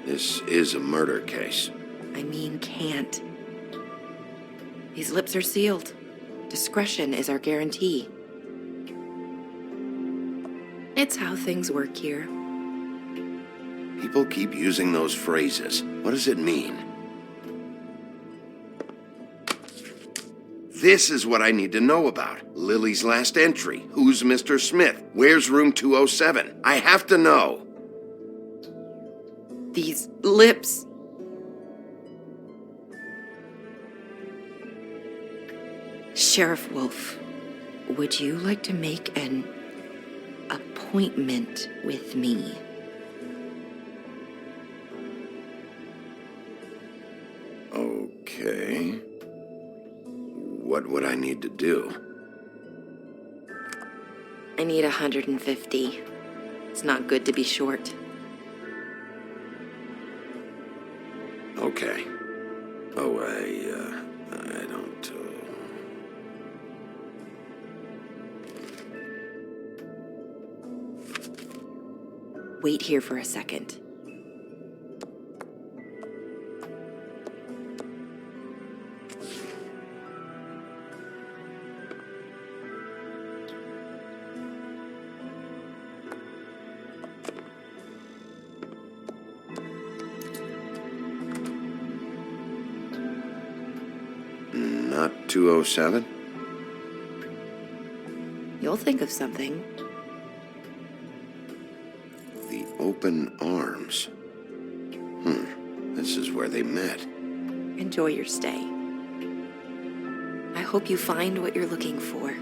This is a murder case. I mean, can't. These lips are sealed. Discretion is our guarantee. It's how things work here. People keep using those phrases. What does it mean? This is what I need to know about. Lily's last entry. Who's Mr. Smith? Where's room 207? I have to know. These lips. Sheriff Wolf, would you like to make an appointment with me? Okay. What would I need to do? I need 150. It's not good to be short. Okay. Oh, I don't, Wait here for a second. Not 207? You'll think of something. The Open Arms. This is where they met. Enjoy your stay. I hope you find what you're looking for.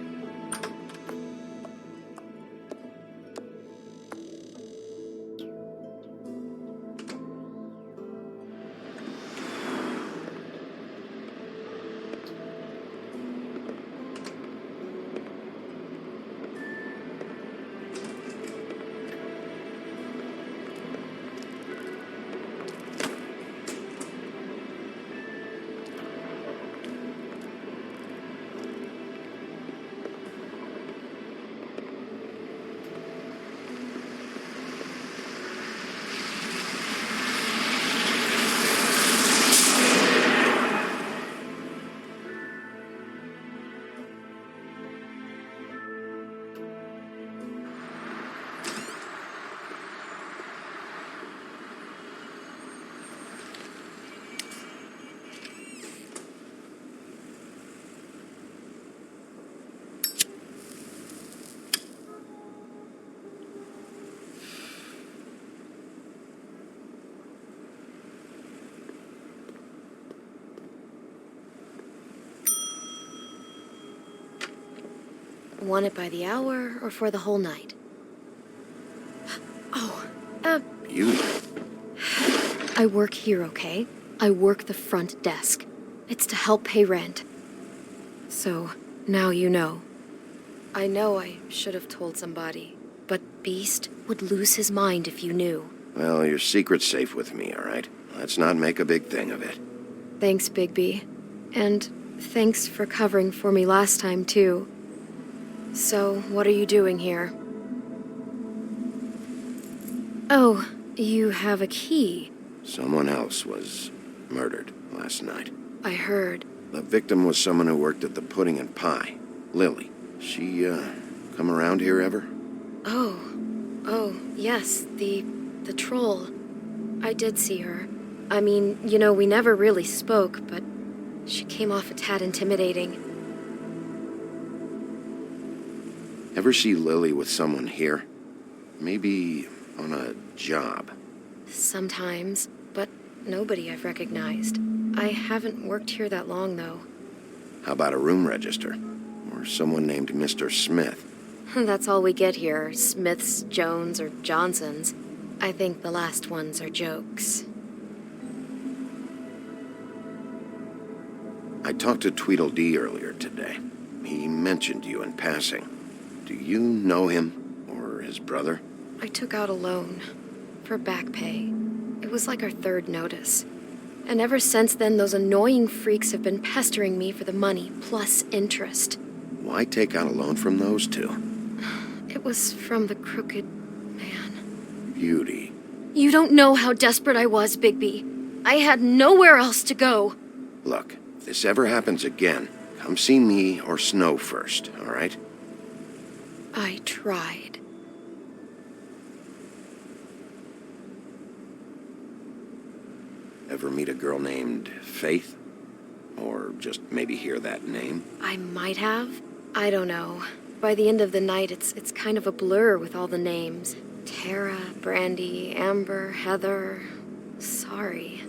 Want it by the hour or for the whole night? Oh, You? I work here, okay? I work the front desk. It's to help pay rent. So, now you know. I know I should have told somebody, but Beast would lose his mind if you knew. Well, your secret's safe with me, all right? Let's not make a big thing of it. Thanks, Bigby. And thanks for covering for me last time, too. So, what are you doing here? Oh, you have a key. Someone else was murdered last night. I heard. The victim was someone who worked at the Pudding and Pie. Lily. She, come around here ever? Oh, yes, the troll. I did see her. I mean, you know, we never really spoke, but she came off a tad intimidating. Ever see Lily with someone here? Maybe on a job. Sometimes, but nobody I've recognized. I haven't worked here that long, though. How about a room register? Or someone named Mr. Smith? That's all we get here, Smiths, Jones, or Johnsons. I think the last ones are jokes. I talked to Tweedledee earlier today. He mentioned you in passing. Do you know him? Or his brother? I took out a loan. For back pay. It was like our third notice. And ever since then, those annoying freaks have been pestering me for the money, plus interest. Why take out a loan from those two? It was from the crooked man. Beauty. You don't know how desperate I was, Bigby. I had nowhere else to go. Look, if this ever happens again, come see me or Snow first, all right? I tried. Ever meet a girl named Faith? Or just maybe hear that name? I might have. I don't know. By the end of the night, it's kind of a blur with all the names. Tara, Brandy, Amber, Heather. Sorry.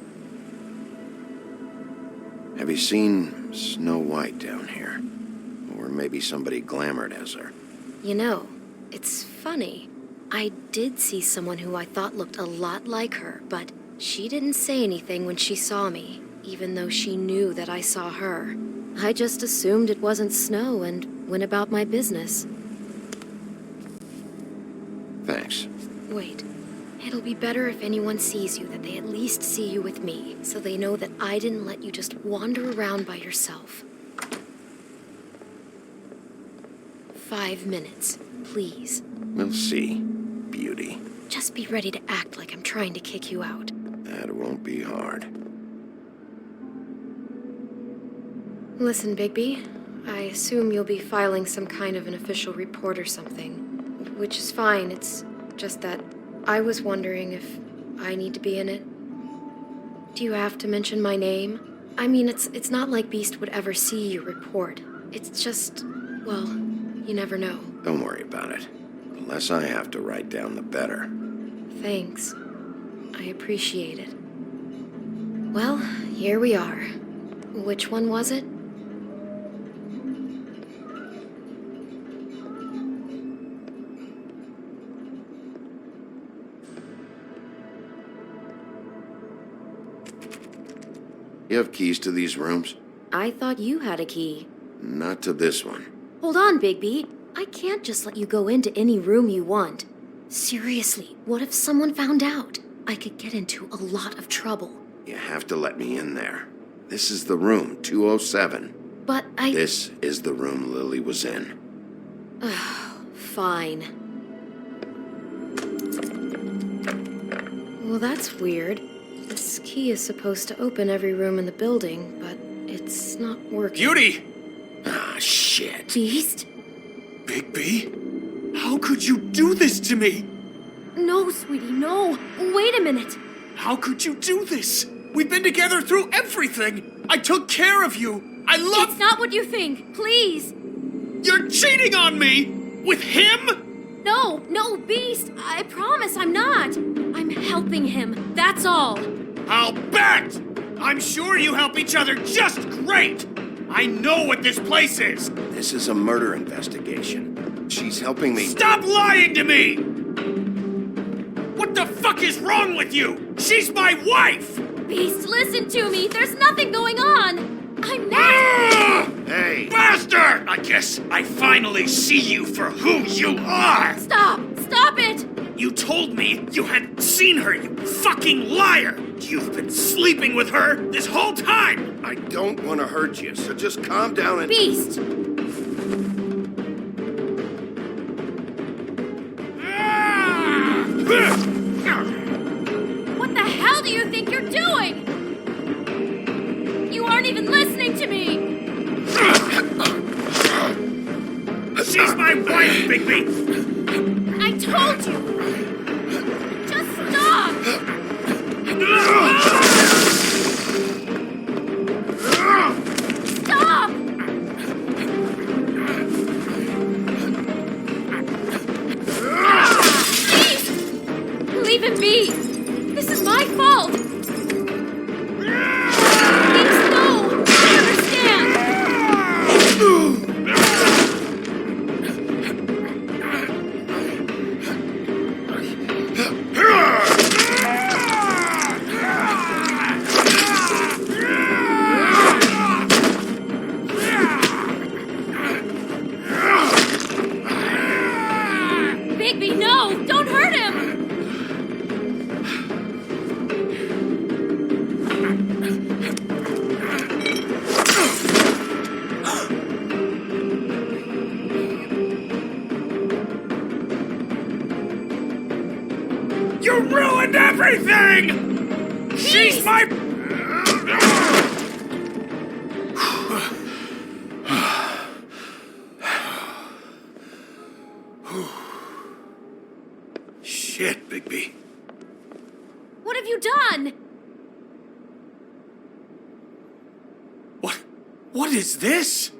Have you seen Snow White down here? Or maybe somebody glamored as her? You know, it's funny. I did see someone who I thought looked a lot like her, but she didn't say anything when she saw me, even though she knew that I saw her. I just assumed it wasn't Snow and went about my business. Thanks. Wait. It'll be better if anyone sees you that they at least see you with me, so they know that I didn't let you just wander around by yourself. 5 minutes, please. We'll see, Beauty. Just be ready to act like I'm trying to kick you out. That won't be hard. Listen, Bigby, I assume you'll be filing some kind of an official report or something. Which is fine, it's just that I was wondering if I need to be in it. Do you have to mention my name? I mean, it's not like Beast would ever see your report. It's just, well, you never know. Don't worry about it. The less I have to write down, the better. Thanks. I appreciate it. Well, here we are. Which one was it? You have keys to these rooms? I thought you had a key. Not to this one. Hold on, Bigby. I can't just let you go into any room you want. Seriously, what if someone found out? I could get into a lot of trouble. You have to let me in there. This is the room, 207. But I... This is the room Lily was in. Fine. Well, that's weird. This key is supposed to open every room in the building, but it's not working. Beauty! Ah, shit. Beast? Bigby? How could you do this to me? No, sweetie, no. Wait a minute. How could you do this? We've been together through everything. I took care of you. I love... It's not what you think. Please. You're cheating on me! With him? No, Beast. I promise I'm not. I'm helping him. That's all. I'll bet! I'm sure you help each other just great! I know what this place is! This is a murder investigation. She's helping me... Stop lying to me! What the fuck fuck is wrong with you? She's my wife! Beast, listen to me. There's nothing going on. I'm not. Hey! Bastard! I guess I finally see you for who you are! Stop! Stop it! You told me you had seen her, you fucking liar! You've been sleeping with her this whole time! I don't want to hurt you, so just calm down and... Beast! What the hell do you think you're doing? You aren't even listening to me! She's my wife, Bigby! I told you! Just stop! Stop! Please! Leave him be! This is my fault! Please, no! I understand! Bigby, no! Don't hurt him! You ruined everything! She's my... Shit, Bigby. What have you done? What is this?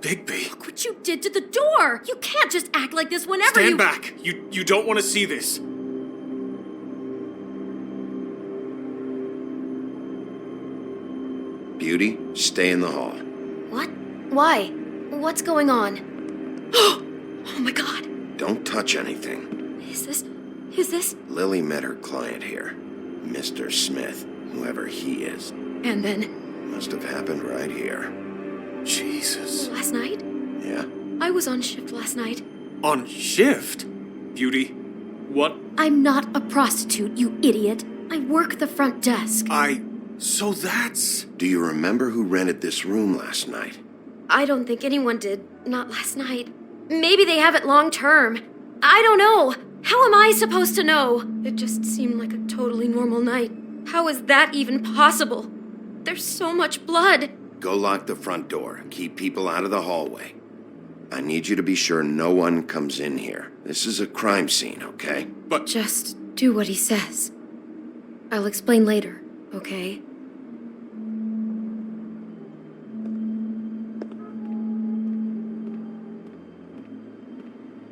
Bigby. Look what you did to the door! You can't just act like this whenever Stand you- back. You don't want to see this. Beauty, stay in the hall. What? Why? What's going on? Oh my god! Don't touch anything. Is this... Lily met her client here, Mr. Smith, whoever he is. And then... Must have happened right here. Jesus. Last night? Yeah? I was on shift last night. On shift? Beauty, what? I'm not a prostitute, you idiot. I work the front desk. So that's... Do you remember who rented this room last night? I don't think anyone did. Not last night. Maybe they have it long term. I don't know. How am I supposed to know? It just seemed like a totally normal night. How is that even possible? There's so much blood. Go lock the front door. Keep people out of the hallway. I need you to be sure no one comes in here. This is a crime scene, okay? Just do what he says. I'll explain later, okay?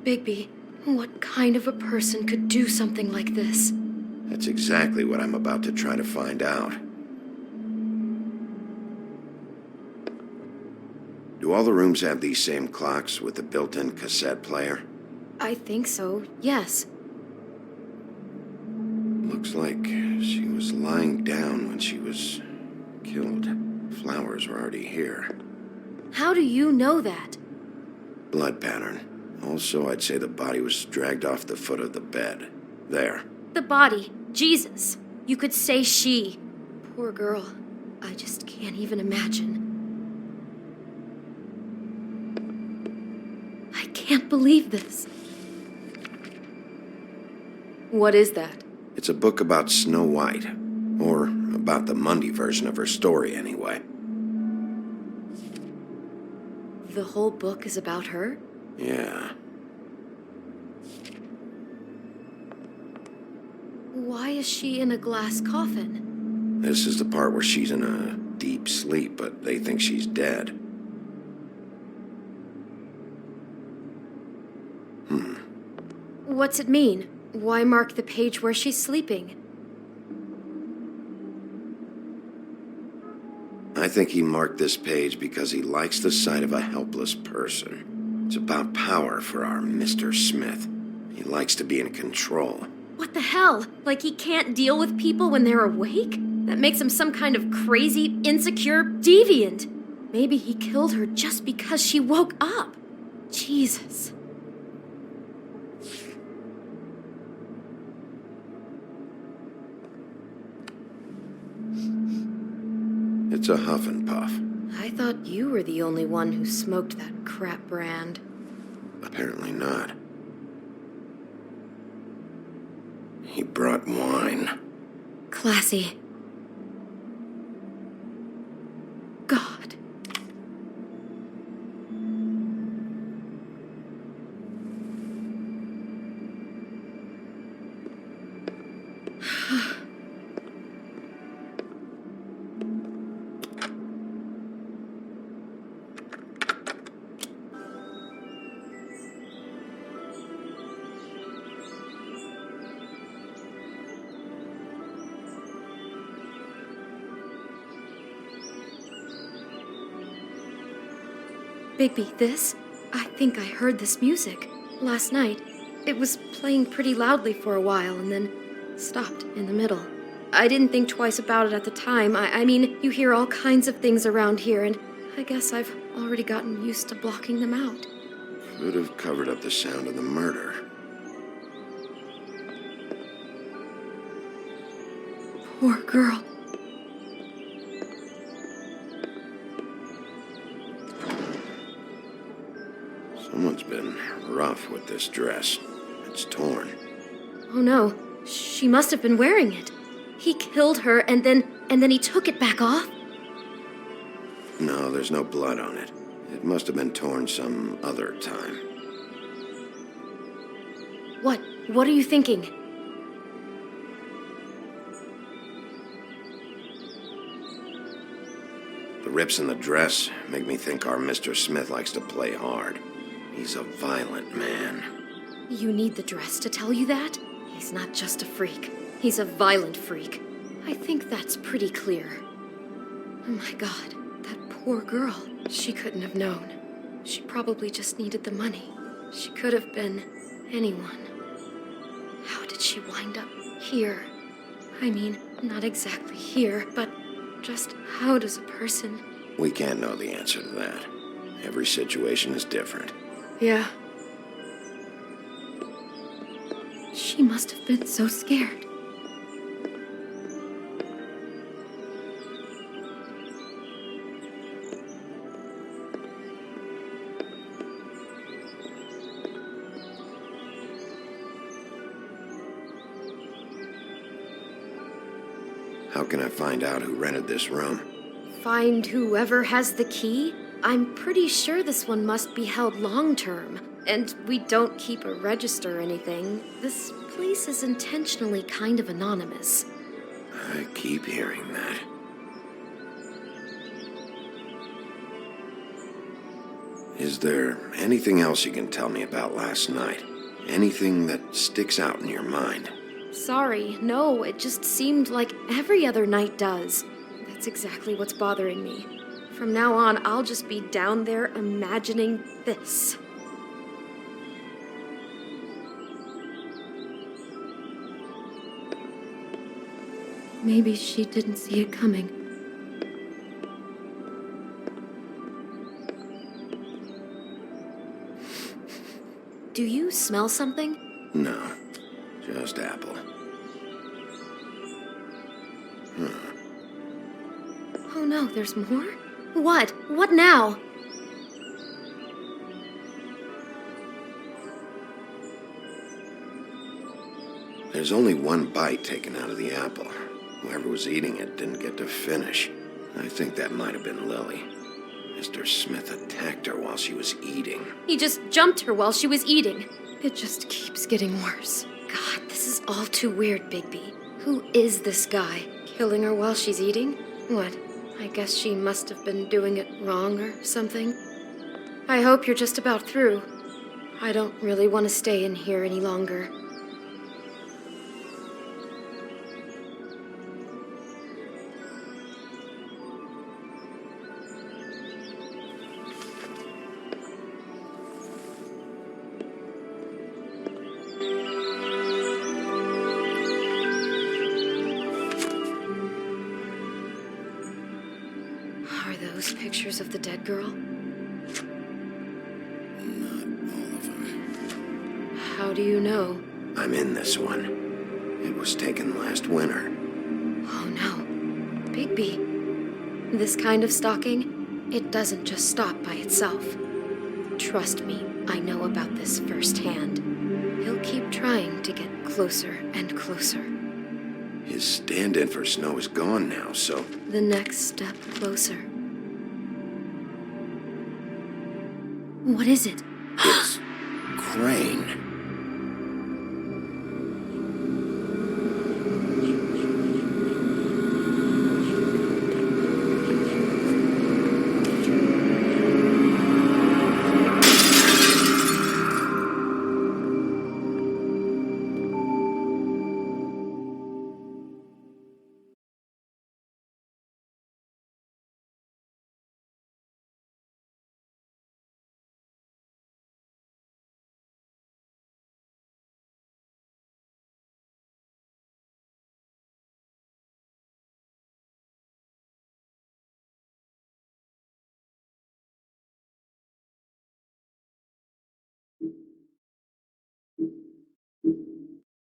Bigby, what kind of a person could do something like this? That's exactly what I'm about to try to find out. Do all the rooms have these same clocks with the built-in cassette player? I think so, yes. Looks like she was lying down when she was killed. Flowers were already here. How do you know that? Blood pattern. Also, I'd say the body was dragged off the foot of the bed. There. The body. Jesus. You could say she. Poor girl. I just can't even imagine. I can't believe this. What is that? It's a book about Snow White. Or about the Mundy version of her story, anyway. The whole book is about her? Yeah. Why is she in a glass coffin? This is the part where she's in a deep sleep, but they think she's dead. What's it mean? Why mark the page where she's sleeping? I think he marked this page because he likes the sight of a helpless person. It's about power for our Mr. Smith. He likes to be in control. What the hell? Like he can't deal with people when they're awake? That makes him some kind of crazy, insecure deviant. Maybe he killed her just because she woke up. Jesus. It's a huff and puff. I thought you were the only one who smoked that crap brand. Apparently not. He brought wine. Classy. God. Bigby, this? I think I heard this music last night. It was playing pretty loudly for a while and then stopped in the middle. I didn't think twice about it at the time. I mean, you hear all kinds of things around here, and I guess I've already gotten used to blocking them out. Could have covered up the sound of the murder. Poor girl. Someone's been rough with this dress. It's torn. Oh no, she must have been wearing it. He killed her and then he took it back off? No, there's no blood on it. It must have been torn some other time. What are you thinking? The rips in the dress make me think our Mr. Smith likes to play hard. He's a violent man. You need the dress to tell you that? He's not just a freak. He's a violent freak. I think that's pretty clear. Oh my God, that poor girl. She couldn't have known. She probably just needed the money. She could have been anyone. How did she wind up here? I mean, not exactly here, but just how does a person... We can't know the answer to that. Every situation is different. Yeah. She must have been so scared. How can I find out who rented this room? Find whoever has the key? I'm pretty sure this one must be held long-term. And we don't keep a register or anything. This place is intentionally kind of anonymous. I keep hearing that. Is there anything else you can tell me about last night? Anything that sticks out in your mind? Sorry, no, it just seemed like every other night does. That's exactly what's bothering me. From now on, I'll just be down there imagining this. Maybe she didn't see it coming. Do you smell something? No, just apple. Oh no, there's more? What? What now? There's only one bite taken out of the apple. Whoever was eating it didn't get to finish. I think that might have been Lily. Mr. Smith attacked her while she was eating. He just jumped her while she was eating. It just keeps getting worse. God, this is all too weird, Bigby. Who is this guy? Killing her while she's eating? What? I guess she must have been doing it wrong or something. I hope you're just about through. I don't really want to stay in here any longer. pictures of the dead girl? Not all of them. How do you know? I'm in this one. It was taken last winter. Oh no. Bigby, this kind of stalking, it doesn't just stop by itself. Trust me, I know about this firsthand. He'll keep trying to get closer and closer. His stand-in for Snow is gone now, so... The next step closer. What is it? It's Crane.